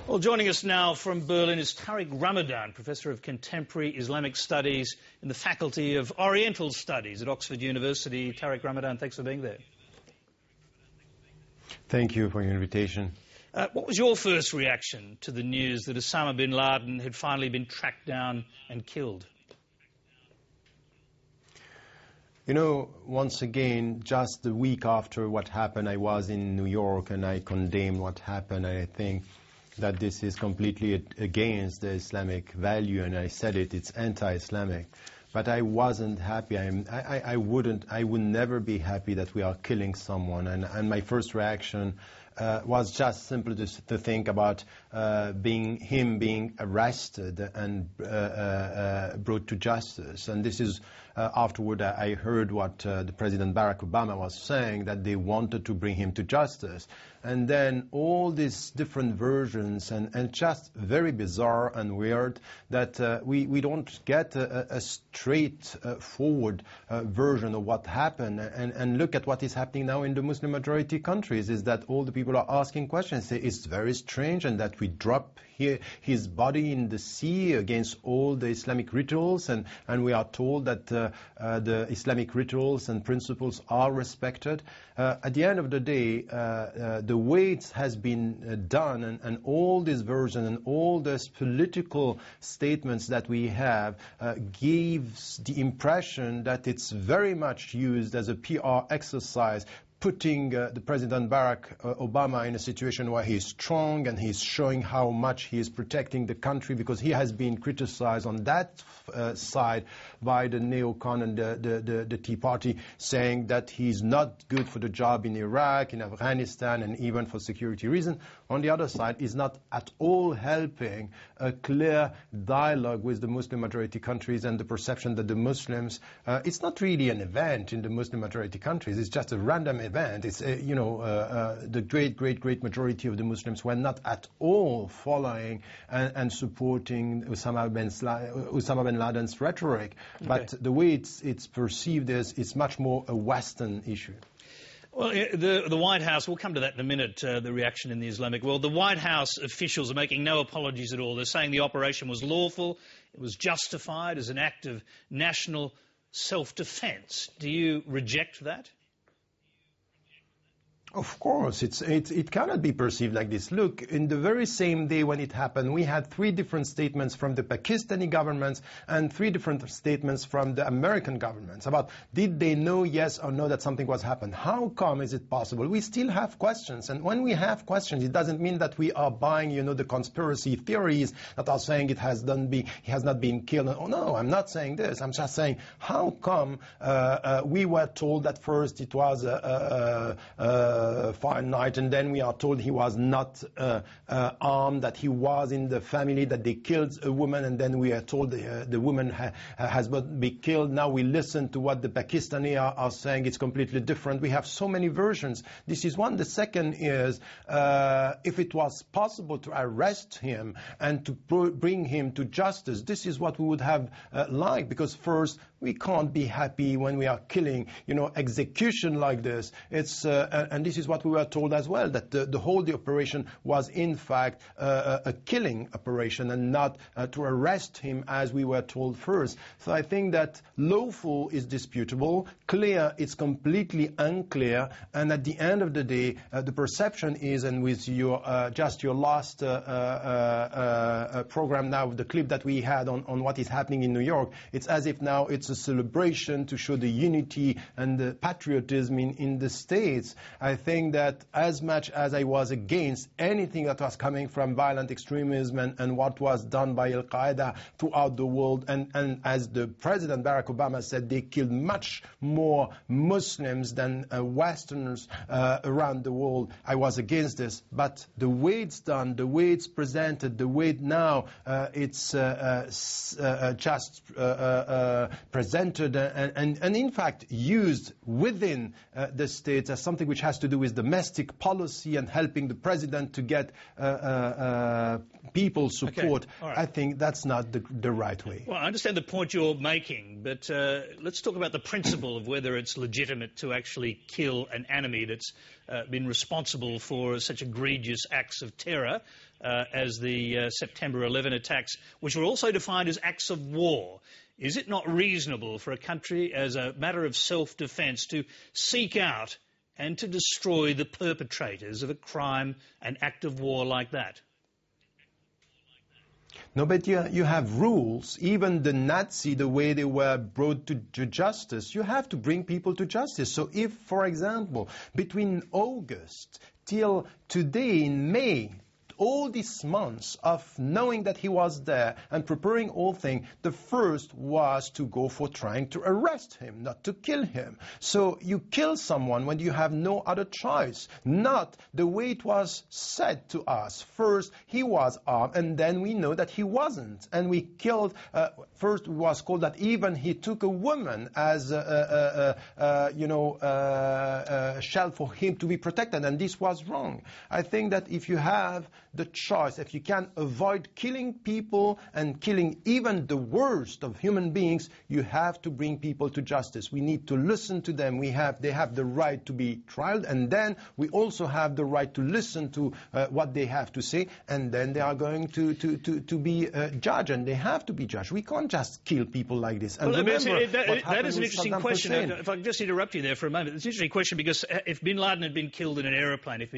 Well, joining us now from Berlin is Tariq Ramadan, Professor of Contemporary Islamic Studies in the Faculty of Oriental Studies at Oxford University. Tariq Ramadan, thanks for being there. Thank you for your invitation. What was your first reaction to the news that Osama bin Laden had finally been tracked down and killed? You know, once again, just the week after what happened, I was in New York and I condemned what happened. And I think that this is completely against the Islamic value, and I said it's anti-Islamic. But I wasn't happy. I would never be happy that we are killing someone. And my first reaction was just simply to think about him being arrested and brought to justice. And this is afterward I heard what the President Barack Obama was saying, that they wanted to bring him to justice. And then all these different versions, and just very bizarre and weird that we don't get a straightforward version of what happened. And look at what is happening now in the Muslim majority countries, is that all the people are asking questions. Say it's very strange, and that we drop his body in the sea against all the Islamic rituals, and we are told that the Islamic rituals and principles are respected. At the end of the day, the way it has been done, and all this version and all these political statements that we have gives the impression that it's very much used as a PR exercise, putting the President Barack Obama in a situation where he's strong and he's showing how much he is protecting the country, because he has been criticized on that side by the neocon and the Tea Party, saying that he's not good for the job in Iraq, in Afghanistan, and even for security reasons. On the other side, he's not at all helping a clear dialogue with the Muslim majority countries and the perception that the Muslims, it's not really an event in the Muslim majority countries, it's just a random event. It's, the great majority of the Muslims were not at all following and supporting Osama bin Laden's rhetoric. Okay. But the way it's perceived is it's much more a Western issue. Well, the White House, we'll come to that in a minute, the reaction in the Islamic world. The White House officials are making no apologies at all. They're saying the operation was lawful, it was justified as an act of national self-defense. Do you reject that? Of course, it cannot be perceived like this. Look, in the very same day when it happened, we had 3 different statements from the Pakistani governments and 3 different statements from the American governments about did they know, yes or no, that something was happened. How come is it possible? We still have questions, and when we have questions, it doesn't mean that we are buying, the conspiracy theories that are saying he has not been killed. Oh no, I'm not saying this. I'm just saying how come we were told at first it was fine night, and then we are told he was not armed, that he was in the family, that they killed a woman, and then we are told the woman has been killed. Now we listen to what the Pakistani are saying. It's completely different. We have so many versions. This is one. The second is if it was possible to arrest him and to bring him to justice, this is what we would have liked, because first, we can't be happy when we are killing, execution like this. It's and this is what we were told as well, that the whole operation was in fact a killing operation and not to arrest him as we were told first. So I think that lawful is disputable, clear it's completely unclear, and at the end of the day, the perception is, and with your just your last program now, the clip that we had on what is happening in New York, it's as if now it's a celebration to show the unity and the patriotism in the States. I think that as much as I was against anything that was coming from violent extremism and what was done by Al-Qaeda throughout the world, and as the President Barack Obama said, they killed much more Muslims than Westerners around the world, I was against this. But the way it's done, the way it's presented, the way now it's just presented and in fact used within the States as something which has to do with domestic policy and helping the president to get people support. Okay. Right. I think that's not the right way. Well, I understand the point you're making, but let's talk about the principle of whether it's legitimate to actually kill an enemy that's been responsible for such egregious acts of terror. as the September 11 attacks, which were also defined as acts of war. Is it not reasonable for a country, as a matter of self-defence, to seek out and to destroy the perpetrators of a crime, an act of war like that? No, but you have rules. Even the Nazi, the way they were brought to justice, you have to bring people to justice. So if, for example, between August till today in May, all these months of knowing that he was there and preparing all things, the first was to go for trying to arrest him, not to kill him. So you kill someone when you have no other choice, not the way it was said to us. First, he was armed, and then we know that he wasn't. And we killed, first it was called that even he took a woman as a shell for him to be protected, and this was wrong. I think that if you have the choice, if you can avoid killing people and killing even the worst of human beings, you have to bring people to justice. We need to listen to them. They have the right to be tried, and then we also have the right to listen to what they have to say, and then they are going to be judged, and they have to be judged. We can't just kill people like this. And well, remember, that is an interesting question. If I can just interrupt you there for a moment. It's an interesting question because if bin Laden had been killed in an aeroplane, if